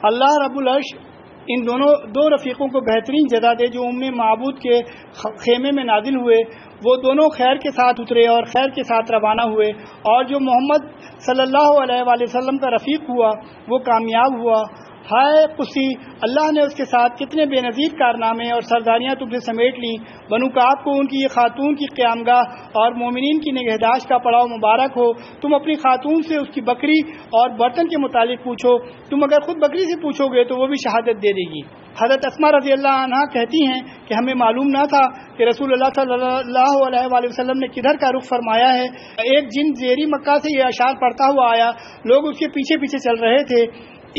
اللہ رب العرش ان دو رفیقوں کو بہترین جزا دے جو معبود کے خیمے میں نازل ہوئے، وہ دونوں خیر کے ساتھ اترے اور خیر کے ساتھ روانہ ہوئے، اور جو محمد صلی اللہ علیہ وآلہ وسلم کا رفیق ہوا وہ کامیاب ہوا۔ ہائے قصی، اللہ نے اس کے ساتھ کتنے بے نظیر کارنامے اور سرداریاں تم سے سمیٹ لیں۔ بنو کعب کو ان کی یہ خاتون کی قیامگاہ اور مومنین کی نگہداشت کا پڑاؤ مبارک ہو۔ تم اپنی خاتون سے اس کی بکری اور برتن کے متعلق پوچھو، تم اگر خود بکری سے پوچھو گے تو وہ بھی شہادت دے دے گی۔ حضرت اسماء رضی اللہ عنہا کہتی ہیں کہ ہمیں معلوم نہ تھا کہ رسول اللہ صلی اللہ علیہ وآلہ وسلم نے کدھر کا رخ فرمایا ہے۔ ایک جن زیری مکہ سے یہ اشعار پڑھتا ہوا آیا، لوگ اس کے پیچھے پیچھے چل رہے تھے،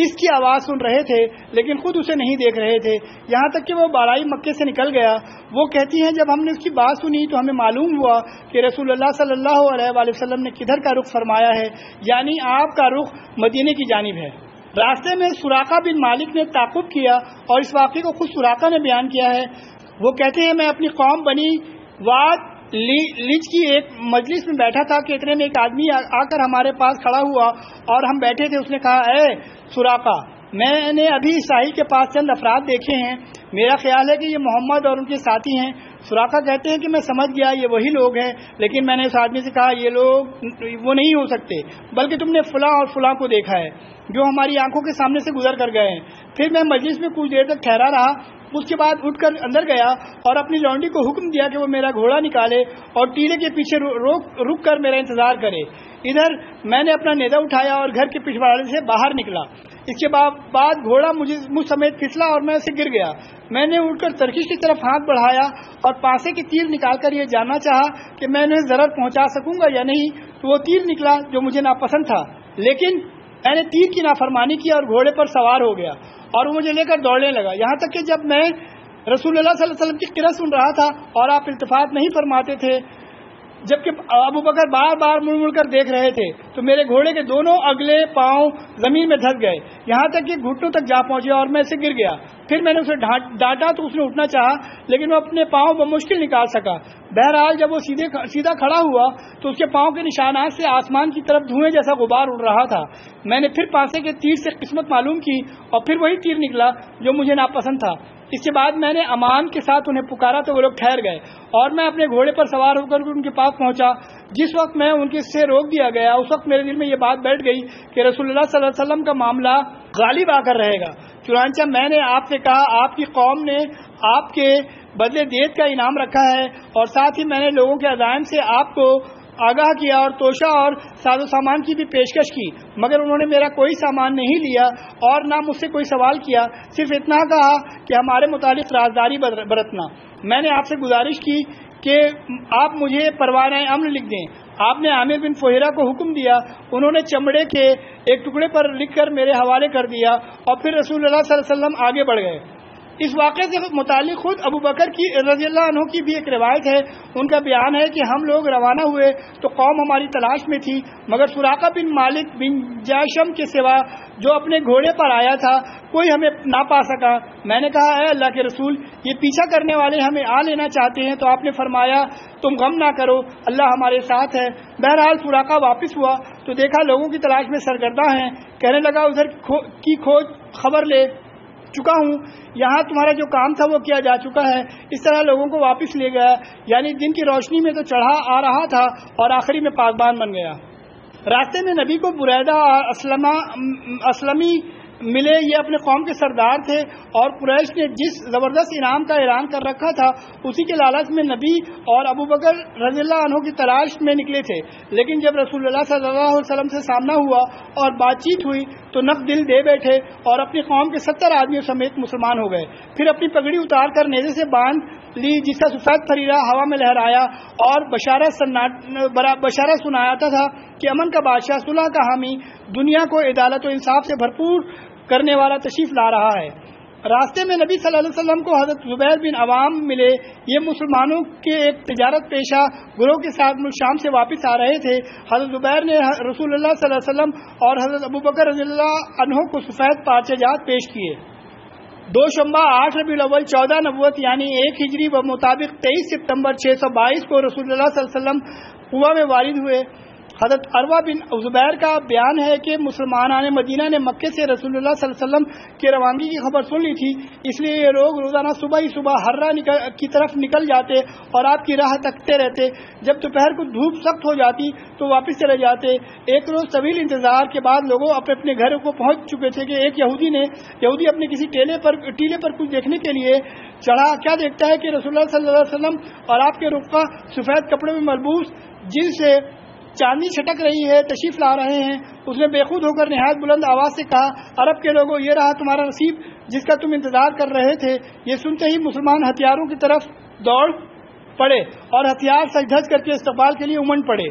اس کی آواز سن رہے تھے لیکن خود اسے نہیں دیکھ رہے تھے، یہاں تک کہ وہ بالائی مکے سے نکل گیا۔ وہ کہتی ہیں جب ہم نے اس کی بات سنی تو ہمیں معلوم ہوا کہ رسول اللہ صلی اللہ علیہ وآلہ وسلم نے کدھر کا رخ فرمایا ہے، یعنی آپ کا رخ مدینے کی جانب ہے۔ راستے میں سراقہ بن مالک نے تعقب کیا اور اس واقعے کو خود سراقہ نے بیان کیا ہے۔ وہ کہتے ہیں میں اپنی قوم بنی واد لج کی ایک مجلس میں بیٹھا تھا کہ اتنے میں ایک آدمی آ کر ہمارے پاس کھڑا ہوا اور ہم بیٹھے تھے۔ اس نے کہا اے سراقہ، میں نے ابھی ساحل کے پاس چند افراد دیکھے ہیں، میرا خیال ہے کہ یہ محمد اور ان کے ساتھی ہیں۔ سراقہ کہتے ہیں کہ میں سمجھ گیا یہ وہی لوگ ہیں، لیکن میں نے اس آدمی سے کہا یہ لوگ وہ نہیں ہو سکتے، بلکہ تم نے فلاں اور فلاں کو دیکھا ہے جو ہماری آنکھوں کے سامنے سے گزر کر گئے ہیں۔ پھر میں مجلس میں کچھ دیر تک ٹھہرا رہا، اس کے بعد اٹھ کر اندر گیا اور اپنی لونڈی کو حکم دیا کہ وہ میرا گھوڑا نکالے اور ٹیلے کے پیچھے رک کر میرا انتظار کرے۔ ادھر میں نے اپنا نیزہ اٹھایا اور گھر کے پچھواڑے سے باہر نکلا۔ اس کے بعد گھوڑا مجھ سمیت پھسلا اور میں اسے گر گیا۔ میں نے اٹھ کر ترکش کی طرف ہاتھ بڑھایا اور پانسے کی تیر نکال کر یہ جاننا چاہا کہ میں انہیں ضرر پہنچا سکوں گا یا نہیں، تو وہ تیر نکلا جو مجھے ناپسند تھا، لیکن میں نے تیر کی نافرمانی کی اور گھوڑے پر سوار ہو گیا اور وہ مجھے لے کر دوڑنے لگا، یہاں تک کہ جب میں رسول اللہ صلی اللہ علیہ وسلم کی قرأت سن رہا تھا اور آپ التفات نہیں فرماتے تھے، جبکہ ابو بکر بار بار مڑ مڑ کر دیکھ رہے تھے، تو میرے گھوڑے کے دونوں اگلے پاؤں زمین میں دھس گئے، یہاں تک کہ گھٹنوں تک جا پہنچے اور میں اسے گر گیا۔ پھر میں نے اسے ڈانٹا تو اس نے اٹھنا چاہا لیکن وہ اپنے پاؤں بمشکل نکال سکا۔ بہرحال جب وہ سیدھا کھڑا ہوا تو اس کے پاؤں کے نشانات سے آسمان کی طرف دھوئیں جیسا غبار اڑ رہا تھا۔ میں نے پھر پانسے کے تیر سے قسمت معلوم کی اور پھر وہی تیر نکلا جو مجھے ناپسند تھا۔ اس کے بعد میں نے امان کے ساتھ انہیں پکارا تو وہ لوگ ٹھہر گئے اور میں اپنے گھوڑے پر سوار ہو کر ان کے پاس پہنچا۔ جس وقت میں ان کے سے روک دیا گیا اس وقت میرے دل میں یہ بات بیٹھ گئی کہ رسول اللہ صلی اللہ علیہ وسلم کا معاملہ غالب آ کر رہے گا، چنانچہ میں نے آپ سے کہا آپ کی قوم نے آپ کے بدلے دیت کا انعام رکھا ہے، اور ساتھ ہی میں نے لوگوں کے عزائم سے آپ کو آگاہ کیا اور توشہ اور ساز و سامان کی بھی پیشکش کی، مگر انہوں نے میرا کوئی سامان نہیں لیا اور نہ مجھ سے کوئی سوال کیا، صرف اتنا کہا کہ ہمارے متعلق رازداری برتنا۔ میں نے آپ سے گزارش کی کہ آپ مجھے پروانہ امن لکھ دیں۔ آپ نے عامر بن فہیرہ کو حکم دیا، انہوں نے چمڑے کے ایک ٹکڑے پر لکھ کر میرے حوالے کر دیا اور پھر رسول اللہ صلی اللہ علیہ وسلم آگے بڑھ گئے۔ اس واقعے سے متعلق خود ابو بکر کی رضی اللہ عنہ کی بھی ایک روایت ہے، ان کا بیان ہے کہ ہم لوگ روانہ ہوئے تو قوم ہماری تلاش میں تھی، مگر سراقہ بن مالک بن جاشم کے سوا جو اپنے گھوڑے پر آیا تھا کوئی ہمیں نہ پا سکا۔ میں نے کہا اے اللہ کے رسول، یہ پیچھا کرنے والے ہمیں آ لینا چاہتے ہیں، تو آپ نے فرمایا تم غم نہ کرو، اللہ ہمارے ساتھ ہے۔ بہرحال سراقہ واپس ہوا تو دیکھا لوگوں کی تلاش میں سرگرداں ہیں، کہنے لگا ادھر کی کھوج خبر لے چکا ہوں، یہاں تمہارا جو کام تھا وہ کیا جا چکا ہے۔ اس طرح لوگوں کو واپس لے گیا، یعنی دن کی روشنی میں تو چڑھا آ رہا تھا اور آخری میں پاسبان بن گیا۔ راستے میں نبی کو بریدہ اور اسلمی ملے، یہ اپنے قوم کے سردار تھے اور قریش نے جس زبردست انعام کا اعلان کر رکھا تھا اسی کے لالچ میں نبی اور ابو بکر رضی اللہ عنہ کی تلاش میں نکلے تھے، لیکن جب رسول اللہ صلی اللہ علیہ وسلم سے سامنا ہوا اور بات چیت ہوئی تو نف دل دے بیٹھے اور اپنی قوم کے 70 آدمیوں سمیت مسلمان ہو گئے۔ پھر اپنی پگڑی اتار کر نیزے سے باندھ لی جس کا سفید پریرا ہوا میں لہرایا اور بشارت سناتا تھا کہ امن کا بادشاہ، صلح کا حامی، دنیا کو عدالت و انصاف سے بھرپور کرنے والا تشریف لا رہا ہے۔ راستے میں نبی صلی اللہ علیہ وسلم کو حضرت زبیر بن عوام ملے، یہ مسلمانوں کے ایک تجارت پیشہ گروہ کے ساتھ ملک شام سے واپس آ رہے تھے۔ حضرت زبیر نے رسول اللہ صلی اللہ علیہ وسلم اور حضرت ابو بکر رضی اللہ عنہ کو سفید پارچہ جات پیش کیے۔ دوشنبہ 8 ربیع الاول 14 نبوت یعنی 1 ہجری و مطابق 23 ستمبر 622 کو رسول اللہ صلی اللہ علیہ وسلم قوا میں وارد ہوئے۔ حضرت عروہ بن زبیر کا بیان ہے کہ مسلمانان مدینہ نے مکے سے رسول اللہ صلی اللہ علیہ وسلم کی روانگی کی خبر سن لی تھی، اس لیے یہ لوگ روزانہ صبح ہی صبح حرہ کی طرف نکل جاتے اور آپ کی راہ تکتے رہتے۔ جب دوپہر کو دھوپ سخت ہو جاتی تو واپس چلے جاتے۔ ایک روز طویل انتظار کے بعد لوگوں اپنے گھروں کو پہنچ چکے تھے کہ ایک یہودی اپنے کسی ٹیلے پر کچھ دیکھنے کے لیے چڑھا۔ کیا دیکھتا ہے کہ رسول اللہ صلی اللہ علیہ وسلم اور آپ کے رفقا سفید کپڑوں میں ملبوس، جن سے چاندنی چھٹک رہی ہے، تشریف لا رہے ہیں۔ اس نے بے خود ہو کر نہایت بلند آواز سے کہا، عرب کے لوگوں، یہ رہا تمہارا نصیب جس کا تم انتظار کر رہے تھے۔ یہ سنتے ہی مسلمان ہتھیاروں کی طرف دوڑ پڑے اور ہتھیار سج دھج کر کے استقبال کے لیے امنڈ پڑے۔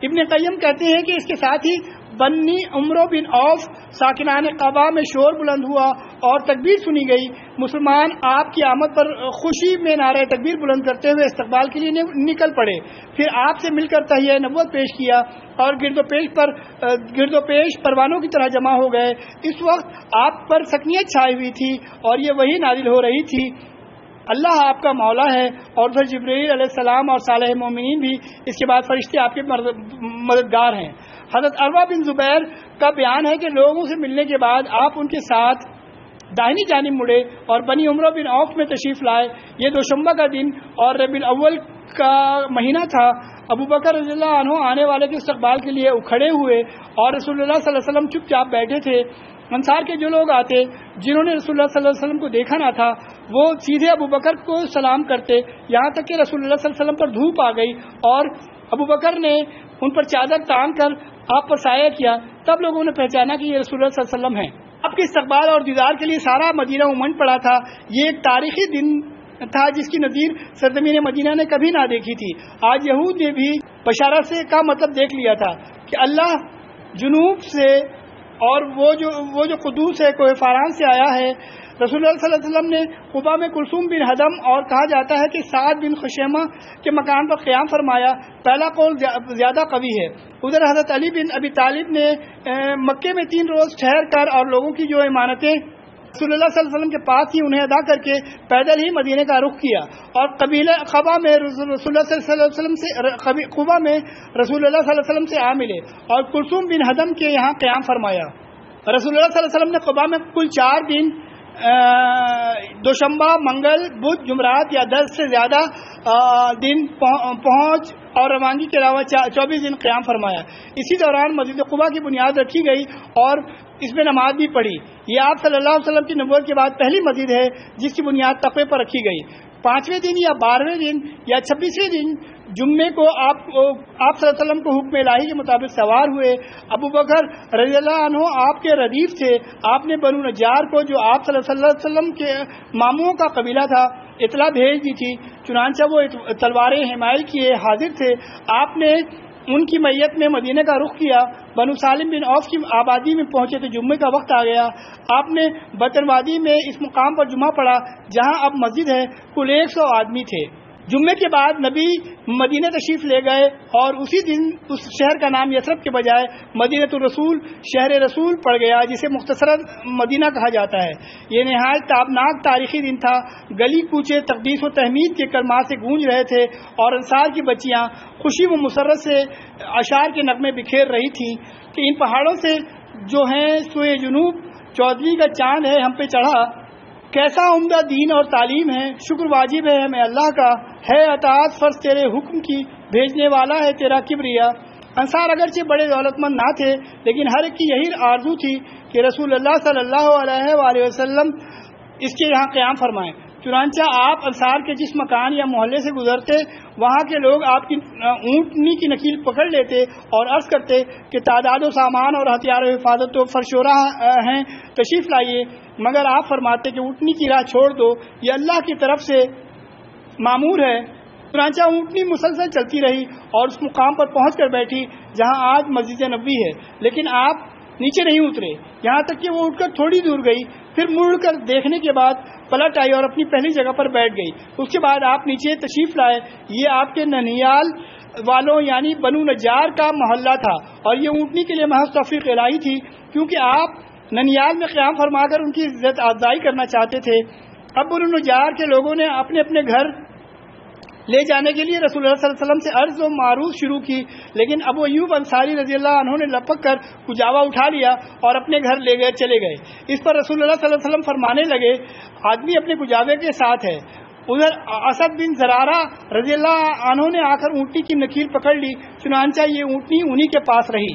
ابن قیم کہتے ہیں کہ اس کے ساتھ ہی بنی عمرو بن عوف ساکنان قبا میں شور بلند ہوا اور تکبیر سنی گئی۔ مسلمان آپ کی آمد پر خوشی میں نعرہ تکبیر بلند کرتے ہوئے استقبال کے لیے نکل پڑے۔ پھر آپ سے مل کر تحیہ نبوت پیش کیا اور گرد و پیش پروانوں کی طرح جمع ہو گئے۔ اس وقت آپ پر سکنیت چھائی ہوئی تھی اور یہ وحی نازل ہو رہی تھی، اللہ آپ کا مولا ہے، اور ادھر جبرائیل علیہ السلام اور صالح مومنین بھی، اس کے بعد فرشتے آپ کے مددگار ہیں۔ حضرت عروہ بن زبیر کا بیان ہے کہ لوگوں سے ملنے کے بعد آپ ان کے ساتھ داہنی جانب مڑے اور بنی عمرو بن عوف میں تشریف لائے۔ یہ دوشنبہ کا دن اور ربیع الاول کا مہینہ تھا۔ ابو بکر رضی اللہ عنہ آنے والے کے استقبال کے لیے کھڑے ہوئے اور رسول اللہ صلی اللہ علیہ وسلم چپ چاپ بیٹھے تھے۔ انصار کے جو لوگ آتے جنہوں نے رسول اللہ صلی اللہ علیہ وسلم کو دیکھا نہ تھا، وہ سیدھے ابو بکر کو سلام کرتے، یہاں تک کہ رسول اللہ صلی اللہ علیہ وسلم پر دھوپ آ گئی اور ابو بکر نے ان پر چادر تان کر آپ پر سایہ کیا۔ تب لوگوں نے پہچانا کہ یہ رسول اللہ صلی اللہ علیہ وسلم ہیں۔ آپ کے استقبال اور دیدار کے لیے سارا مدینہ امنڈ پڑا تھا۔ یہ ایک تاریخی دن تھا جس کی نظیر سرزمین مدینہ نے کبھی نہ دیکھی تھی۔ آج یہود نے بھی بشارت سے کا مطلب دیکھ لیا تھا کہ اللہ جنوب سے اور وہ جو قدوس ہے کوہ فاران سے آیا ہے۔ رسول اللہ صلی اللہ علیہ وسلم نے قبا میں کلثوم بن حدم اور کہا جاتا ہے کہ سعد بن خشیمہ کے مکان پر قیام فرمایا۔ پہلا قول زیادہ قوی ہے۔ ادھر حضرت علی بن ابی طالب نے مکے میں 3 روز ٹھہر کر اور لوگوں کی جو امانتیں رسول اللہ صلی اللہ علیہ وسلم کے پاس تھی انہیں ادا کر کے پیدل ہی مدینے کا رخ کیا اور قبیلہ قبا میں رسول اللہ صلی اللہ علیہ وسلم سے قبا میں رسول اللہ صلی اللہ علیہ وسلم سے آ ملے اور کلثوم بن حدم کے یہاں قیام فرمایا۔ رسول اللہ صلی اللہ علیہ وسلم نے قبا میں کل 4 دن دوشنبہ، منگل، بدھ، جمعرات یا 10 سے زیادہ دن پہنچ اور روانگی کے علاوہ 24 دن قیام فرمایا۔ اسی دوران مسجد قباء کی بنیاد رکھی گئی اور اس میں نماز بھی پڑھی۔ یہ آپ صلی اللہ علیہ وسلم کی نبوت کے بعد پہلی مسجد ہے جس کی بنیاد تقوی پر رکھی گئی۔ 5ویں دن یا 12ویں دن یا 26ویں دن جمعے کو آپ صلی اللہ علیہ وسلم کو حکم الہی کے مطابق سوار ہوئے۔ ابو بکر رضی اللہ عنہ آپ کے ردیف تھے۔ آپ نے بنو نجار کو جو آپ صلی اللہ علیہ وسلم کے ماموں کا قبیلہ تھا اطلاع بھیج دی تھی، چنانچہ وہ تلواریں حمایل کیے حاضر تھے۔ آپ نے ان کی میت میں مدینہ کا رخ کیا۔ بنو سالم بن عوف کی آبادی میں پہنچے تو جمعے کا وقت آ گیا۔ آپ نے بطن وادی میں اس مقام پر جمعہ پڑھا جہاں اب مسجد ہے۔ کل 100 آدمی تھے۔ جمعے کے بعد نبی مدینہ تشریف لے گئے اور اسی دن اس شہر کا نام یثرب کے بجائے مدینہ الرسول، شہر رسول پڑ گیا، جسے مختصراً مدینہ کہا جاتا ہے۔ یہ نہایت تابناک تاریخی دن تھا۔ گلی کوچے تقدیس و تحمید کے کلمات سے گونج رہے تھے اور انصار کی بچیاں خوشی و مسرت سے اشعار کے نغمے بکھیر رہی تھیں کہ ان پہاڑوں سے جو ہیں سوئے جنوب 14ویں کا چاند ہے ہم پہ چڑھا، کیسا عمدہ دین اور تعلیم ہے، شکر واجب ہے ہمیں اللہ کا، ہے اطاعت فرض تیرے حکم کی، بھیجنے والا ہے تیرا کبریا۔ انصار اگرچہ بڑے دولت مند نہ تھے لیکن ہر ایک کی یہی آرزو تھی کہ رسول اللہ صلی اللہ علیہ وآلہ وسلم اس کے یہاں قیام فرمائیں۔ چنانچہ آپ انصار کے جس مکان یا محلے سے گزرتے وہاں کے لوگ آپ کی اونٹنی کی نکیل پکڑ لیتے اور عرض کرتے کہ تعداد و سامان اور ہتھیار و حفاظت تو فرشورہ ہیں، تشریف لائیے، مگر آپ فرماتے کہ اونٹنی کی راہ چھوڑ دو، یہ اللہ کی طرف سے مامور ہے۔ چنانچہ اونٹنی مسلسل چلتی رہی اور اس مقام پر پہنچ کر بیٹھی جہاں آج مسجد نبوی ہے، لیکن آپ نیچے نہیں اترے یہاں تک کہ وہ اٹھ کر تھوڑی دور گئی، پھر مڑ کر دیکھنے کے بعد پلٹ آئی اور اپنی پہلی جگہ پر بیٹھ گئی۔ اس کے بعد آپ نیچے تشریف لائے۔ یہ آپ کے ننیال والوں یعنی بنو نجار کا محلہ تھا اور یہ اونٹنی کے لیے محض توفیق الہی تھی، کیونکہ آپ ننیال میں قیام فرما کر ان کی عزت افزائی کرنا چاہتے تھے۔ اب بنو نجار کے لوگوں نے اپنے اپنے گھر لے جانے کے لیے رسول اللہ صلی اللہ علیہ وسلم سے عرض و معروض شروع کی، لیکن ابو ایوب انصاری رضی اللہ عنہ نے لپک کر کجاوا اٹھا لیا اور اپنے گھر چلے گئے۔ اس پر رسول اللہ صلی اللہ علیہ وسلم فرمانے لگے آدمی اپنے کجاوے کے ساتھ ہے۔ ادھر اسد بن زرارہ رضی اللہ عنہ نے آ کر اونٹنی کی نکیل پکڑ لی، چنانچہ یہ اونٹنی انہی کے پاس رہی۔